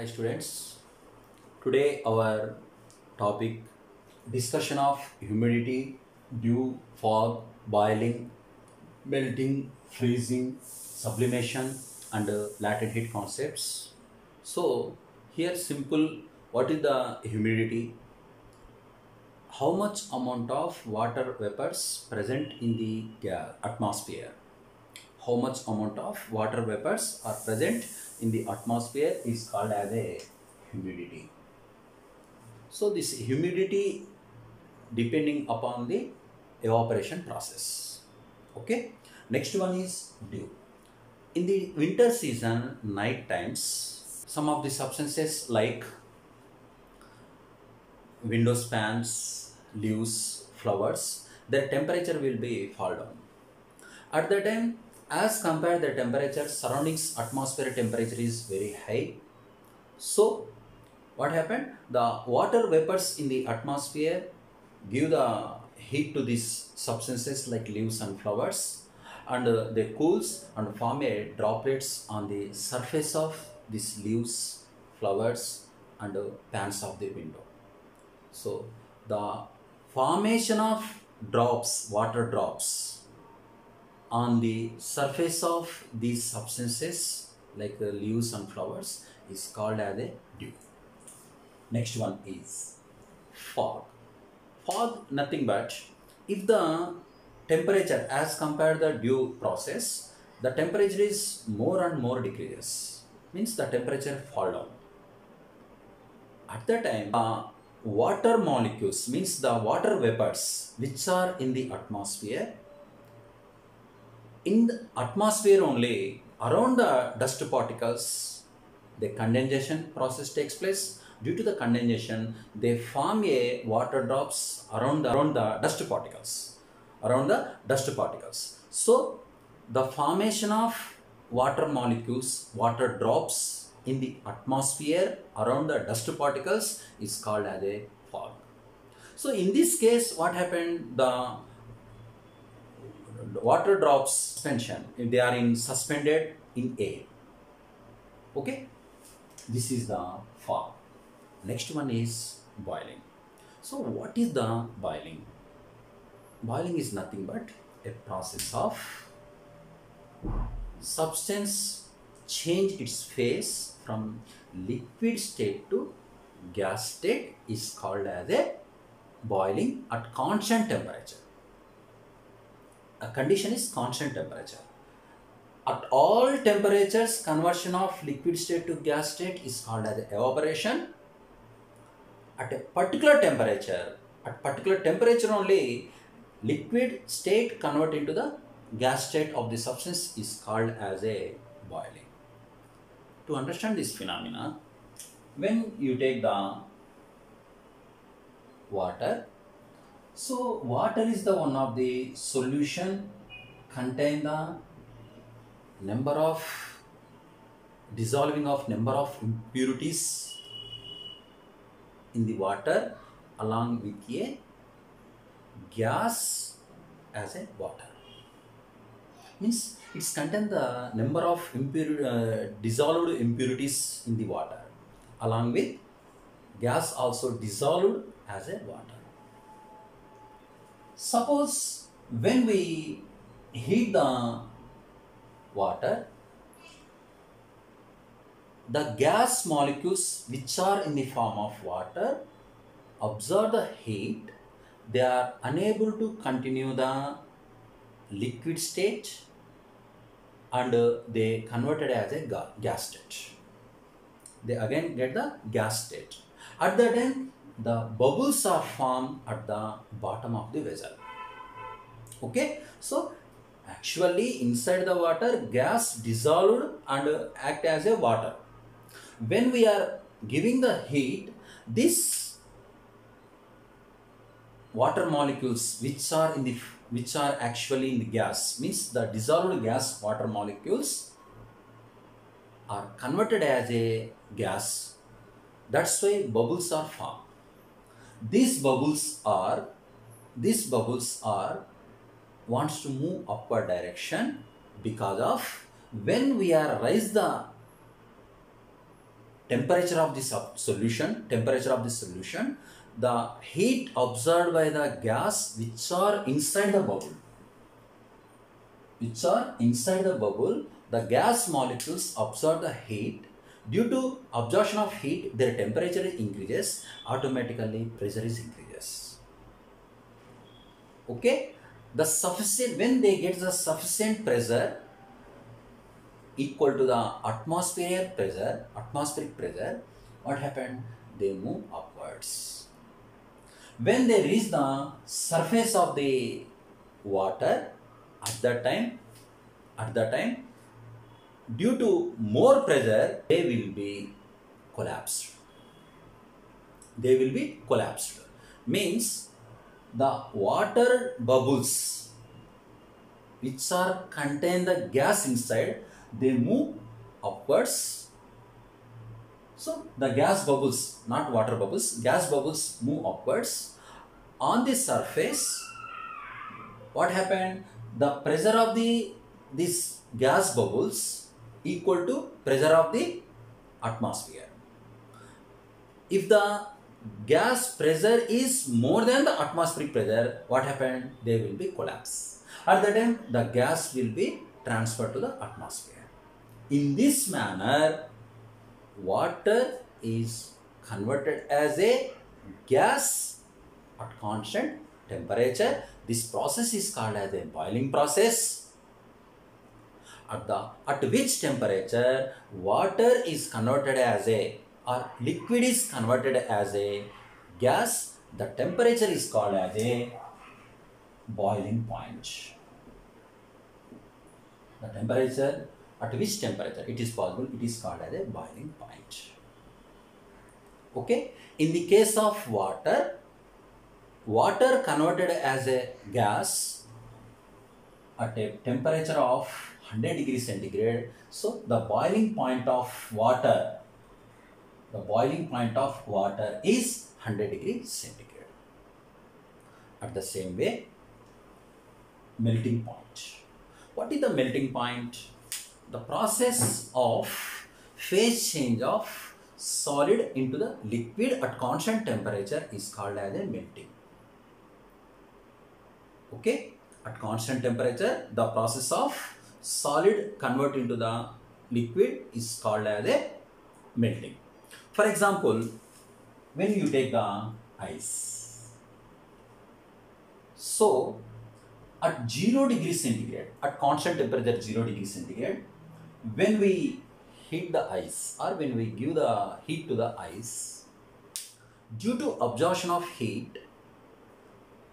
Hi students, today our topic discussion of humidity, dew, fog, boiling, melting, freezing, sublimation and latent heat concepts. So here simple, what is the humidity? How much amount of water vapors present in the atmosphere? How much amount of water vapors are present in the atmosphere is called as a humidity. So this humidity depending upon the evaporation process. Okay. Next one is dew. In the winter season, night times, some of the substances like window spans, leaves, flowers, their temperature will be fall down. At the time, as compared the temperature, surroundings atmospheric temperature is very high. So what happened? The water vapors in the atmosphere give the heat to these substances like leaves and flowers, and they cools and form a droplets on the surface of these leaves, flowers and pans of the window. So the formation of drops, water drops on the surface of these substances like the leaves and flowers is called as a dew. Next one is fog. Fog nothing but if the temperature as compared the dew process, the temperature is more and more decreases, means the temperature fall down. At the time, water molecules means the water vapors which are in the atmosphere, in the atmosphere only around the dust particles, the condensation process takes place. Due to the condensation, they form a water drops around the dust particles, around the dust particles. So the formation of water molecules, water drops in the atmosphere around the dust particles is called as a fog. So in this case, what happened? The water drops suspension, they are in suspended in air. Okay, this is the fog. Next one is boiling. So what is the boiling? Boiling is nothing but a process of substance change its phase from liquid state to gas state is called as a boiling at constant temperature. A condition is constant temperature. At all temperatures, conversion of liquid state to gas state is called as evaporation. At a particular temperature only, liquid state convert into the gas state of the substance is called as a boiling. To understand this phenomena, when you take the water, so water is the one of the solution contain the number of dissolving of number of impurities in the water along with a gas as a water. Means it's contain the number of dissolved impurities in the water along with gas also dissolved as a water. Suppose when we heat the water, the gas molecules which are in the form of water absorb the heat, they are unable to continue the liquid state and they converted as a gas state. They again get the gas state. At that time, the bubbles are formed at the bottom of the vessel. Okay, so actually inside the water, gas dissolved and act as a water. When we are giving the heat, this water molecules which are actually in the gas, means the dissolved gas water molecules are converted as a gas. That's why bubbles are formed. These bubbles are wants to move upward direction because of when we are raise the temperature of this solution, the heat absorbed by the gas which are inside the bubble, the gas molecules absorb the heat. Due to absorption of heat, their temperature increases, automatically pressure is increases. Okay, when they get the sufficient pressure equal to the atmospheric pressure, what happened? They move upwards. When they reach the surface of the water, at that time, due to more pressure, they will be collapsed. Means the water bubbles which are contain the gas inside, they move upwards. So the gas bubbles, not water bubbles, gas bubbles move upwards. On the surface, what happened? The pressure of these gas bubbles equal to pressure of the atmosphere. If the gas pressure is more than the atmospheric pressure, what happened? They will be collapsed. At that time, the gas will be transferred to the atmosphere. In this manner, water is converted as a gas at constant temperature. This process is called as a boiling process. At which temperature water is converted as or liquid is converted as a gas, the temperature is called as a boiling point. The temperature, at which temperature it is possible, it is called as a boiling point. Okay, in the case of water converted as a gas at a temperature of 100 degrees centigrade. So the boiling point of water is 100 degrees centigrade. At the same way, melting point. What is the melting point? The process of phase change of solid into the liquid at constant temperature is called as a melting. Okay, at constant temperature, the process of solid convert into the liquid is called as a melting. For example, when you take the ice, so at 0 degrees centigrade, at constant temperature 0 degrees centigrade, when we heat the ice or when we give the heat to the ice, due to absorption of heat,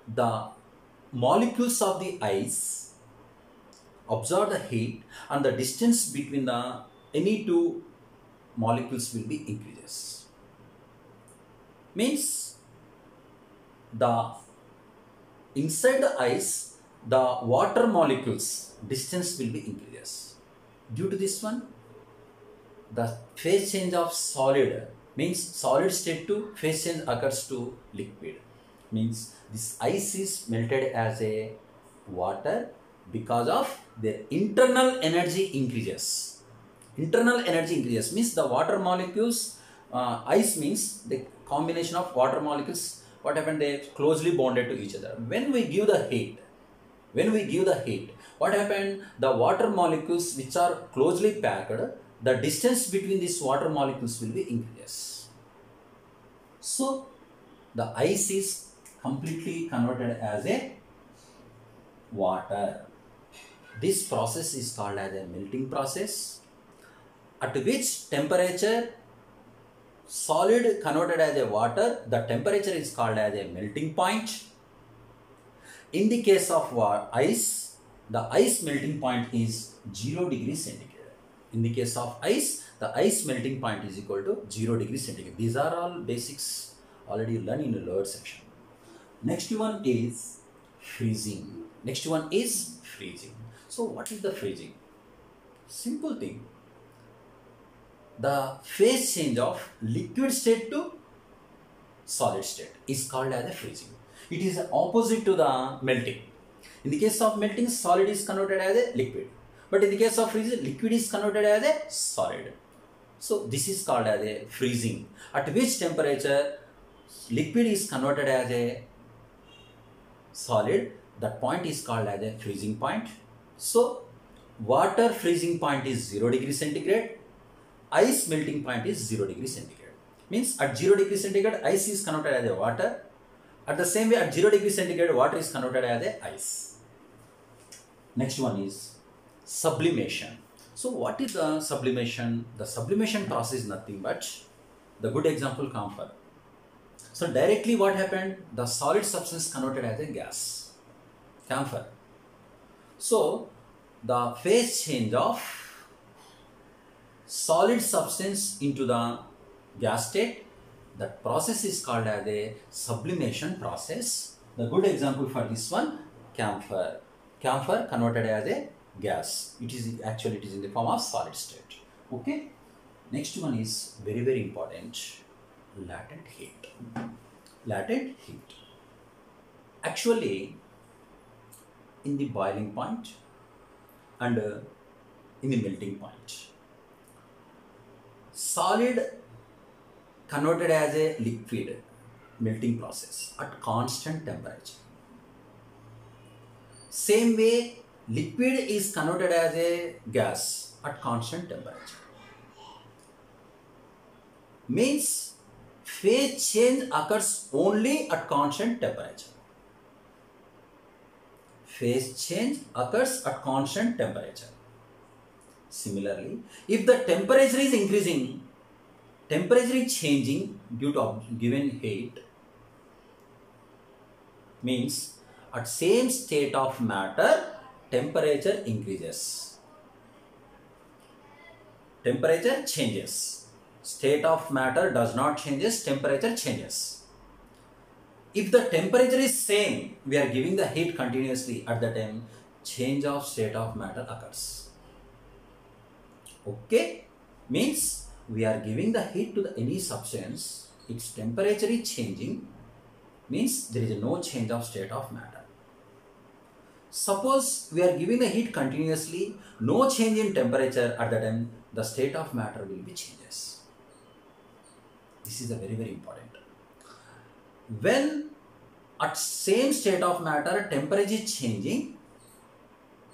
the molecules of the ice absorb the heat and the distance between the any two molecules will be increases. Means the inside the ice, the water molecules distance will be increases. Due to this one, the phase change of solid, means solid state to phase change occurs to liquid. Means this ice is melted as a water because of their internal energy increases. Internal energy increases means the water molecules, ice means the combination of water molecules. What happened? They closely bonded to each other. When we give the heat, what happened? The water molecules which are closely packed, the distance between these water molecules will be increases. So the ice is completely converted as a water. This process is called as a melting process. At which temperature solid converted as a water, the temperature is called as a melting point. In the case of ice, the ice melting point is 0 degrees centigrade. In the case of ice, the ice melting point is equal to 0 degrees centigrade. These are all basics already learned in the lower section. Next one is freezing. So what is the freezing? Simple thing. The phase change of liquid state to solid state is called as a freezing. It is opposite to the melting. In the case of melting, solid is converted as a liquid. But in the case of freezing, liquid is converted as a solid. So this is called as a freezing, at which temperature liquid is converted as a solid. That point is called as a freezing point. So water freezing point is 0 degree centigrade, ice melting point is 0 degree centigrade. Means at 0 degree centigrade ice is converted as a water. At the same way, at 0 degree centigrade water is converted as a ice. Next one is sublimation. So what is the sublimation? The sublimation process is nothing but the good example camphor. So directly what happened? The solid substance converted as a gas, camphor. So the phase change of solid substance into the gas state, that process is called as a sublimation process. The good example for this one, camphor. Camphor converted as a gas. It is actually it is in the form of solid state. Okay. Next one is very, very important, latent heat. Latent heat. Actually, in the boiling point and in the melting point, solid converted as a liquid melting process at constant temperature. Same way, liquid is converted as a gas at constant temperature. Means phase change occurs only at constant temperature. Phase change occurs at constant temperature. Similarly, if the temperature is increasing, temperature is changing due to given heat, means at same state of matter temperature increases, temperature changes. State of matter does not changes, temperature changes. If the temperature is same, we are giving the heat continuously, at the time change of state of matter occurs. Okay, means we are giving the heat to any substance, its temperature is changing, means there is no change of state of matter. Suppose we are giving the heat continuously, no change in temperature, at the time the state of matter will be changes. This is a very, very important. When at same state of matter temperature is changing,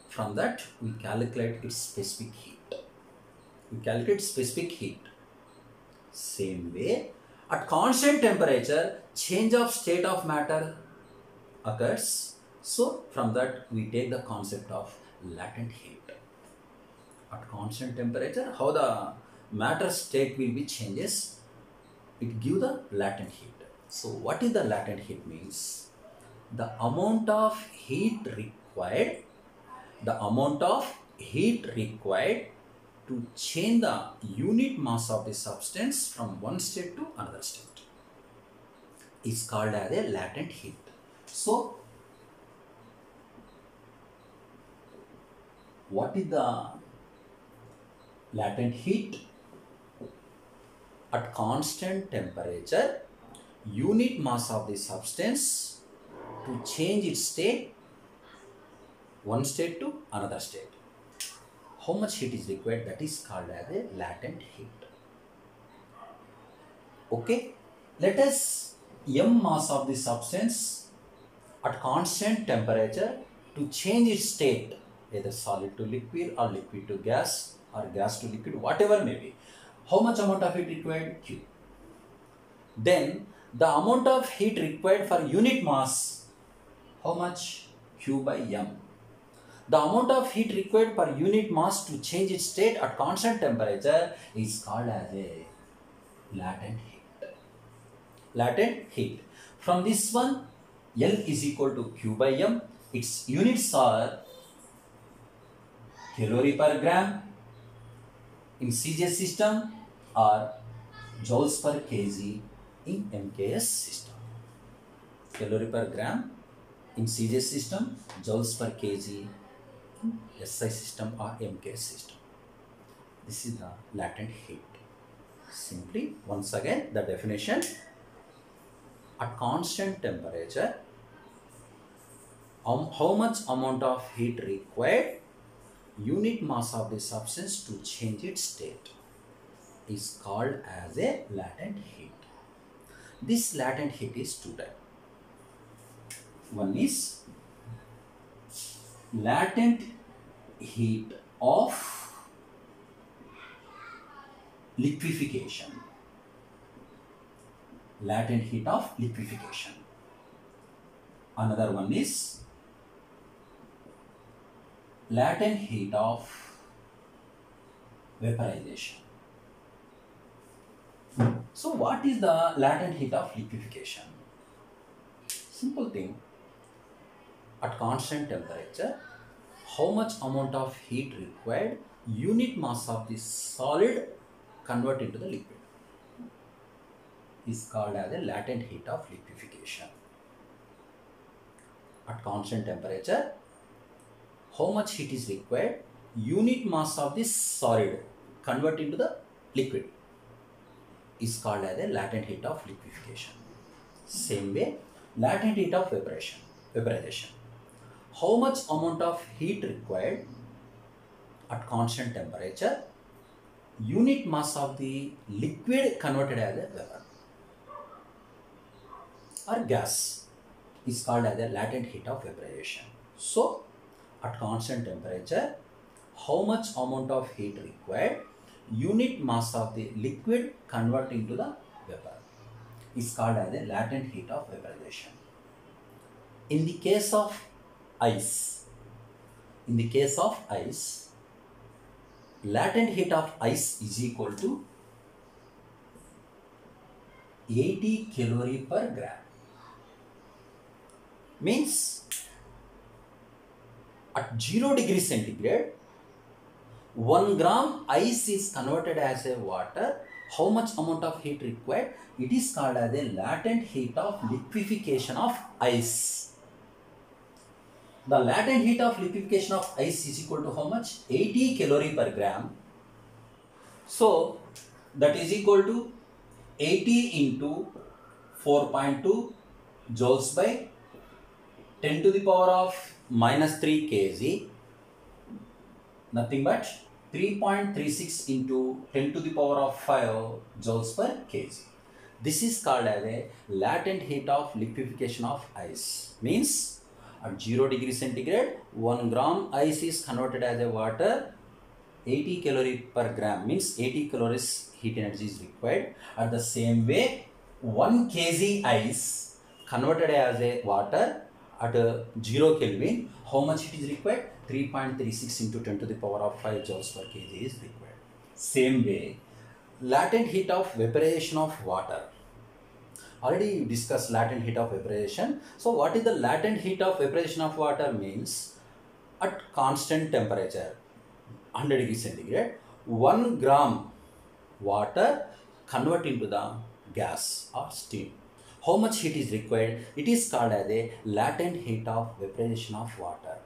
from that we calculate its specific heat. We calculate specific heat. Same way, at constant temperature change of state of matter occurs. So from that we take the concept of latent heat. At constant temperature, how the matter state will be changes, it gives the latent heat. So what is the latent heat means? The amount of heat required, the amount of heat required to change the unit mass of the substance from one state to another state is called as a latent heat. So what is the latent heat? At constant temperature, unit mass of the substance to change its state, one state to another state. How much heat is required? That is called as a latent heat. Okay, let us m mass of the substance at constant temperature to change its state, either solid to liquid or liquid to gas or gas to liquid, whatever may be. How much amount of heat required? Q. Then the amount of heat required for unit mass, how much? Q by m. The amount of heat required per unit mass to change its state at constant temperature is called as a latent heat. Latent heat. From this one, L is equal to Q by m. Its units are calorie per gram in CJ system or joules per kg in MKS system. Calorie per gram in CJ system, joules per kg in SI system or MKS system. This is the latent heat. Simply, once again, the definition: at constant temperature, how much amount of heat required, unit mass of the substance to change its state. is called as a latent heat. This latent heat is two types. One is latent heat of liquefaction. Latent heat of liquefaction. Another one is latent heat of vaporization. So what is the latent heat of liquefaction? Simple thing. At constant temperature, how much amount of heat required, unit mass of the solid convert into the liquid, is called as a latent heat of liquefaction. At constant temperature, how much heat is required, unit mass of the solid convert into the liquid, is called as a latent heat of liquefaction. Same way, latent heat of vaporization. How much amount of heat required at constant temperature, unit mass of the liquid converted as a vapor or gas, is called as a latent heat of vaporization. So, at constant temperature, how much amount of heat required, unit mass of the liquid convert into the vapor, is called as a latent heat of vaporization. In the case of ice, latent heat of ice is equal to 80 calorie per gram. Means at 0 degree centigrade, 1 gram ice is converted as a water. How much amount of heat required? It is called as a latent heat of liquefaction of ice. The latent heat of liquefaction of ice is equal to how much? 80 calorie per gram. So that is equal to 80 into 4.2 joules by 10 to the power of minus 3 kg, nothing but 3.36 into 10 to the power of 5 joules per kg. This is called as a latent heat of liquefaction of ice. Means at 0 degree centigrade, 1 gram ice is converted as a water. 80 calorie per gram means 80 calories heat energy is required. At the same way, 1 kg ice converted as a water at 0 Kelvin, how much heat is required? 3.36 into 10 to the power of 5 joules per kg is required. Same way, latent heat of vaporization of water. Already you discussed latent heat of vaporization. So what is the latent heat of vaporization of water? Means at constant temperature, 100 degree centigrade, 1 gram water convert into the gas or steam. How much heat is required? It is called as a latent heat of vaporization of water.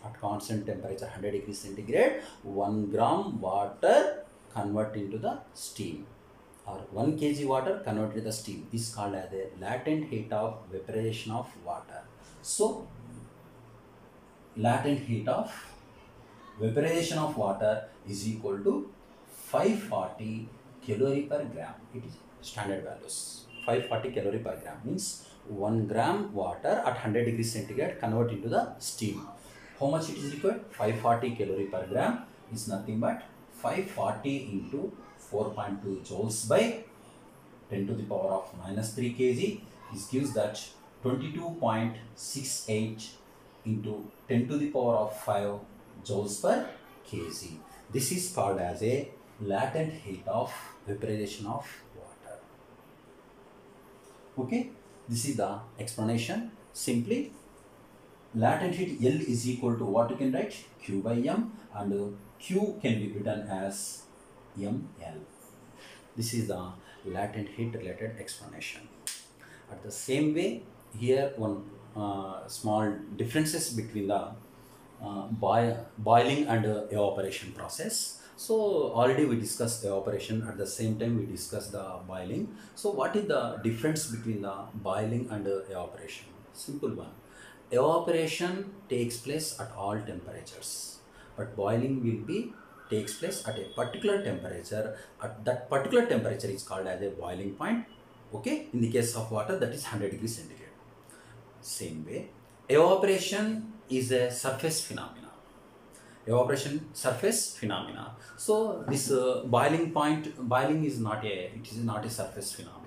At constant temperature 100 degrees centigrade, 1 gram water convert into the steam, or 1 kg water convert into the steam, is called as a latent heat of vaporization of water. So, latent heat of vaporization of water is equal to 540 calorie per gram. It is standard values. 540 calorie per gram means 1 gram water at 100 degrees centigrade convert into the steam. How much it is required? 540 calorie per gram is nothing but 540 into 4.2 joules by 10 to the power of minus 3 kg. This gives that 22.68 into 10 to the power of 5 joules per kg. This is called as a latent heat of vaporization of water. Okay, this is the explanation. Simply, latent heat L is equal to what you can write? Q by M, and Q can be written as ML. This is the latent heat related explanation. At the same way, here one small differences between the boiling and evaporation process. So already we discussed evaporation, at the same time we discussed the boiling. So what is the difference between the boiling and evaporation? Simple one. Evaporation takes place at all temperatures, but boiling will be takes place at a particular temperature. At that particular temperature is called as a boiling point. Okay, in the case of water, that is 100 degrees centigrade. Same way, evaporation is a surface phenomena. Evaporation surface phenomena. So this boiling is not a surface phenomena.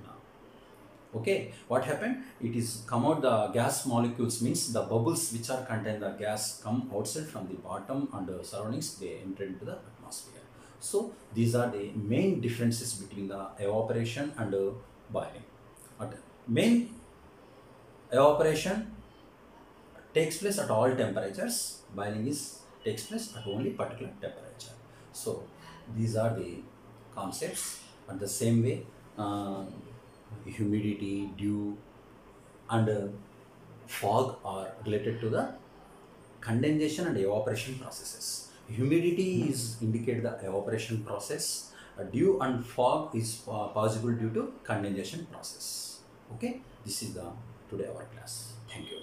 Okay, what happened? It is come out, the gas molecules, means the bubbles which are contain the gas come outside from the bottom and the surroundings, they enter into the atmosphere. So these are the main differences between the evaporation and boiling. But main evaporation takes place at all temperatures. Boiling takes place at only particular temperature. So these are the concepts. At the same way, humidity, dew, and fog are related to the condensation and evaporation processes. Humidity is indicate the evaporation process. Dew and fog is possible due to condensation process. Okay, this is the today our class. Thank you.